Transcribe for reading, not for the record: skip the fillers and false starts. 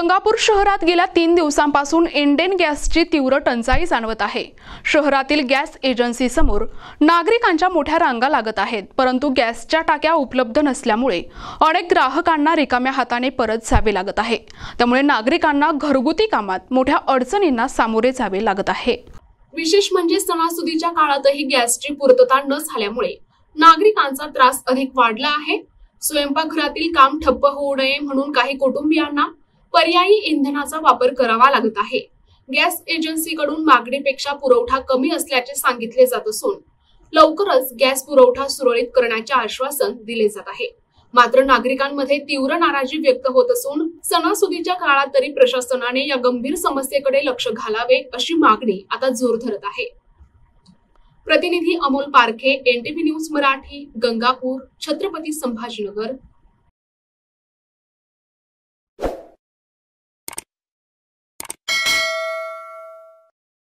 गंगापूर शहरात गेल्या 3 दिवसांपासून इंडेन गॅसची तीव्र टंचाई जाणवत आहे। शहरातील गॅस एजन्सी समोर नागरिकांच्या मोठ्या रांगा लागत आहेत, परंतु गॅसच्या टाक्या उपलब्ध नसल्यामुळे अनेक ग्राहकांना रिकाम्या हाताने परत जावे लागत आहे। त्यामुळे नागरिकांना घरगुती कामात मोठ्या अडचणींना सामोरे जावे लागत आहे। विशेष म्हणजे सणासुदीच्या काळातही गॅसची पूर्तता न झाल्यामुळे नागरिकांचा त्रास अधिक वाढला आहे। स्वयंपाकघरातील काम ठप्प होऊ नये म्हणून काही कुटुंबियांना पर्यायी इंधनाचा वापर करावा लागत आहे। गॅस एजन्सीकडून मागणीपेक्षा पुरवठा कमी असल्याचे सांगितले जात असून लवकरच गॅस पुरवठा सुरळीत करण्याचे आश्वासन दिले जात आहे। मात्र नागरिकांमध्ये तीव्र नाराजी व्यक्त होत असून सणासुदीच्या काळात तरी प्रशासनाने या गंभीर समस्येकडे लक्ष घालावे अशी मागणी आता जोर धरत आहे। प्रतिनिधी अमोल पारखे, NTV न्यूज मराठी, गंगापूर, छत्रपती संभाजीनगर।